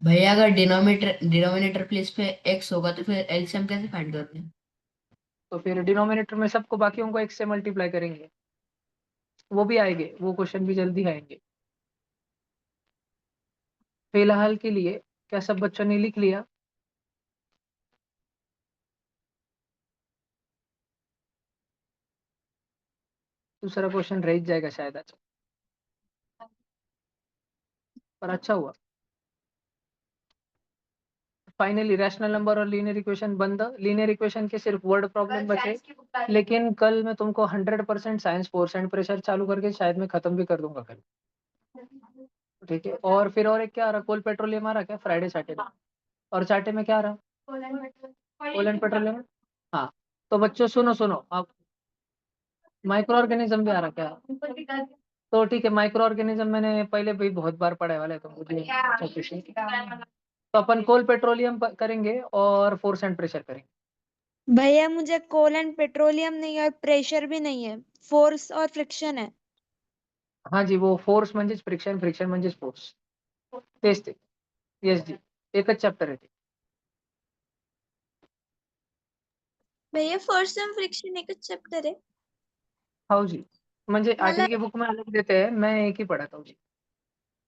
भैया अगर डिनोमिनेटर प्लेस पे एक्स होगा तो फिर एलसीएम कैसे फाइंड करते हैं? तो फिर डिनोमिनेटर में सबको बाकियों को एक से मल्टीप्लाई करेंगे, वो भी आएंगे, वो क्वेश्चन भी जल्दी आएंगे। फिलहाल के लिए क्या सब बच्चों ने लिख लिया? दूसरा क्वेश्चन रह जाएगा शायद आज, पर अच्छा हुआ। फाइनली रैशनल नंबर और लीनियर इक्वेशन बंद। लीनियर इक्वेशन के सिर्फ वर्ड प्रॉब्लम बचे, लेकिन कल मैं तुमको 100% साइंस फोर्स एंड प्रेशर चालू करके शायद मैं खत्म भी कर दूंगा कल। ठीक है, और फिर और एक क्या आ रहा, कोल पेट्रोलियम आ रहा क्या फ्राइडे सैटरडे? और सैटरडे में क्या आ रहा? कोल एंड पेट्रोलियम। हाँ, तो बच्चों सुनो सुनो, आप माइक्रो ऑर्गेनिज्म भी आ रहा क्या? तो ठीक है, माइक्रो ऑर्गेनिज्म मैंने पहले भी बहुत बार पढ़ाए वाला है, तो मुझे तो अपन कोल पेट्रोलियम करेंगे और फोर्स एंड प्रेशर करेंगे। भैया मुझे कोल एंड पेट्रोलियम नहीं है और प्रेशर भी नहीं है, फोर्स और फ्रिक्शन है। हाँ जी, वो फोर्स म्हणजेच फ्रिक्शन, फ्रिक्शन म्हणजेच फोर्स, तेच ते. येस जी, एकच चॅप्टर आहे ते. भैया फोर्स एंड फ्रिक्शन एक चैप्टर है। हाँ जी, म्हणजे 8वीं मतलब की बुक में अलग देते हैं, मैं एक ही पढ़ाता हूँ जी।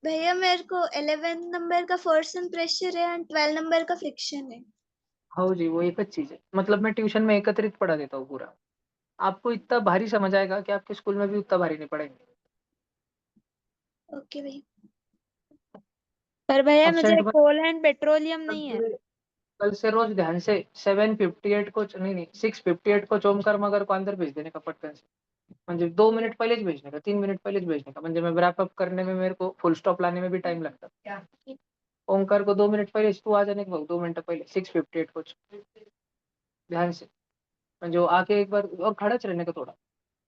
भैया मेरे को 11 नंबर का फोर्स एंड प्रेशर है एंड 12 नंबर का फ्रिक्शन है। हाँ जी, वो एक ही चीज है, मतलब मैं ट्यूशन में एकत्रित पढ़ा देता हूँ पूरा। आपको इतना भारी समझ आएगा कि आपके स्कूल में भी उतना भारी नहीं पढ़ेंगे। ओके भैया, पर भैया मुझे एब्सेंट मत। कोल एंड पेट्रोलियम कल नहीं है। से कल से रोज ध्यान से 7:58 को नहीं 6:58 को चोमकर मगर को अंदर भेज देने का पटकन से, म्हणजे 2 मिनट पहलेच भेजने का, 3 मिनट पहलेच भेजने का, म्हणजे मैं रैप अप करने में मेरे को फुल स्टॉप लाने में भी टाइम लगता। ओंकार को 2 मिनट पहले तू आ जाने के बाद 2 मिनट पहले 6:58 को ध्यान से, म्हणजे वो आके एक बार और खड़ाच रहने का, थोड़ा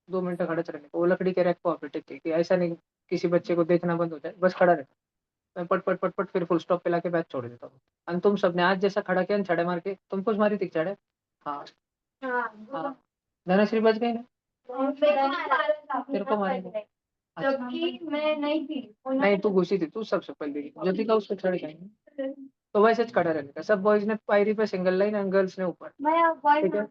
2 मिनट खड़ाच रहने का, वो लकड़ी के रैक को आप टेक के, कि ऐसा नहीं किसी बच्चे को देखना बंद हो जाए, बस खड़ा रहता। मैं पट पट पट पट फिर फुल स्टॉप पे लाके बैच छोड़ देता हूँ। और तुम सबने आज जैसा खड़ा किया ना, छड़े मार के, तुमको मारी थी छड़े? हाँ हाँ, धनश्री बच गई ना? तेरे को मारेगा? जबकि मैं नहीं थी, नहीं तू घुसी थी, तू सबसे पहले ज्योति का उसको छड़ जाएंगे, तो वैसे खड़ा रहने का। सब बॉयज ने पायरी पे सिंगल लाइन एंड गर्ल्स ने ऊपर, ठीक है?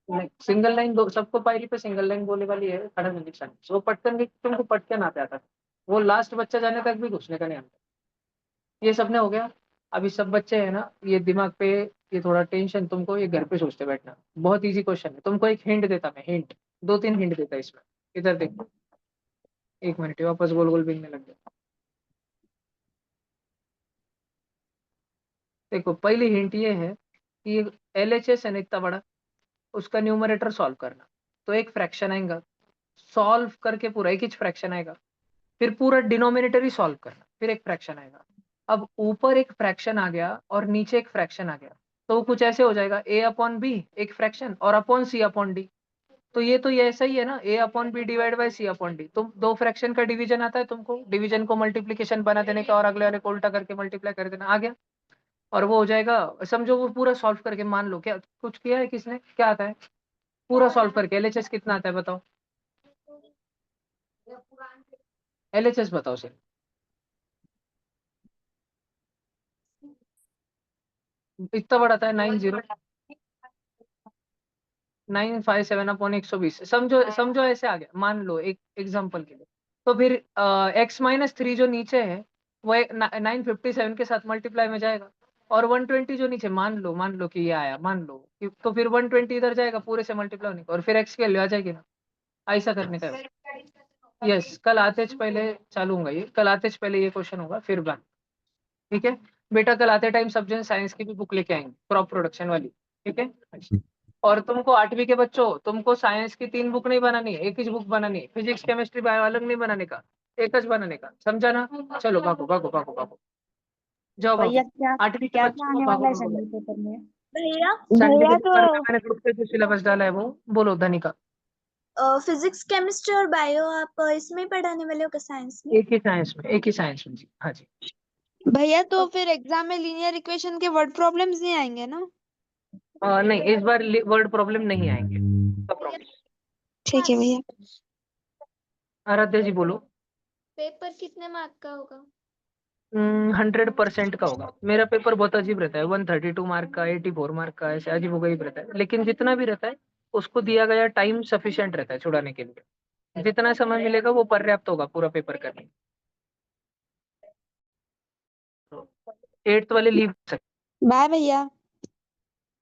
नहीं, सिंगल लाइन दो सबको, पायरी पे सिंगल लाइन बोले वाली है, खड़ा रहने की शान। वो पटकन भी तुमको पटकन आते आता था, वो लास्ट बच्चा जाने तक भी घुसने का नहीं आता। ये सबने हो गया। अभी सब बच्चे हैं ना, ये दिमाग पे ये थोड़ा टेंशन तुमको, ये घर पे सोचते बैठना। बहुत इजी क्वेश्चन है, तुमको एक हिंट देता मैं, हिंट 2-3 हिंट देता इसमें। इधर देखो, 1 मिनट, वापस गोल गोल बिगने लग गया। देखो, पहली हिंट ये है कि LHS है ना इतना बड़ा, उसका न्यूमरेटर सॉल्व करना। तो एक फ्रैक्शन आएगा, सॉल्व करके पूरा एक ही फ्रैक्शन आएगा, फिर पूरा डिनोमिनेटर ही सॉल्व करना, फिर एक फ्रैक्शन आएगा। अब ऊपर एक फ्रैक्शन आ गया और नीचे एक फ्रैक्शन आ गया, तो कुछ ऐसे हो जाएगा, A/B एक फ्रैक्शन और अपॉन C/D। तो ये ऐसा ही है ना, A/B डिवाइड बाय C/D। तुम दो फ्रैक्शन का डिवीजन आता है तुमको, डिवीजन को मल्टीप्लीकेशन बना देने का और अगले वाले को उल्टा करके मल्टीप्लाई कर देना, आ गया। और वो हो जाएगा, समझो वो पूरा सॉल्व करके, मान लो क्या कुछ किया है किसने, क्या आता है पूरा सॉल्व करके, LHS कितना आता है बताओ, LHS बताओ सर। इतना बड़ा था 90, 957 अपॉन 120। समझो ऐसे आ गया, मान लो एक एग्जांपल के लिए। तो फिर x-3 जो नीचे है वो 957 के साथ मल्टीप्लाई में जाएगा, और 120 जो नीचे मान लो कि ये आया, मान लो तो फिर 120 इधर जाएगा पूरे से मल्टीप्लाई होने का, और फिर x की वैल्यू आ जाएगी ना। ऐसा करने का है। यस, कल आते पहले चालू होगा ये, कल आते पहले ये क्वेश्चन होगा फिर बात। ठीक है बेटा, कल आते टाइम सब्जेक्ट साइंस की भी बुक लेके आएंगे, क्रॉप प्रोडक्शन वाली। ठीक है, और तुमको 8वीं के बच्चों, तुमको साइंस की 3 बुक नहीं बनानी है, एक ही बुक बनानी है। फिजिक्स केमिस्ट्री बायो अलग नहीं बनाने का, एक ही बनाने का, समझा ना। चलो भागो भागो भागो भागो, जाओ भागो। भैया क्या 8वीं के क्या बच्चों क्या को आने भागो वाला है भागो। संडे पेपर में? भैया संडे के भैया पेपर में तो मैंने ग्रुप पे जो सिलेबस डाला है वो बोलो धनिका। फिजिक्स केमिस्ट्री और बायो आप इसमें ही पढ़ाने वाले हो क्या, साइंस में? एक ही साइंस में जी, हाँ जी। भैया तो फिर एग्जाम में लीनियर इक्वेशन के वर्ड प्रॉब्लम्स नहीं आएंगे ना? नहीं, इस बार वर्ड प्रॉब्लम नहीं आएंगे, प्रॉब्लम। ठीक है भैया। आराध्या जी बोलो। पेपर कितने मार्क का होगा? 100% का होगा। मेरा पेपर बहुत अजीब रहता है, 132 मार्क का, 84 मार्क का, ऐसे अजीब वगैरह रहता है। लेकिन जितना भी रहता है उसको दिया गया टाइम सफिशिएंट रहता है छुड़ाने के लिए। जितना समय मिलेगा वो पर्याप्त होगा पूरा पेपर करने। 8th वाले लीव बाय भैया।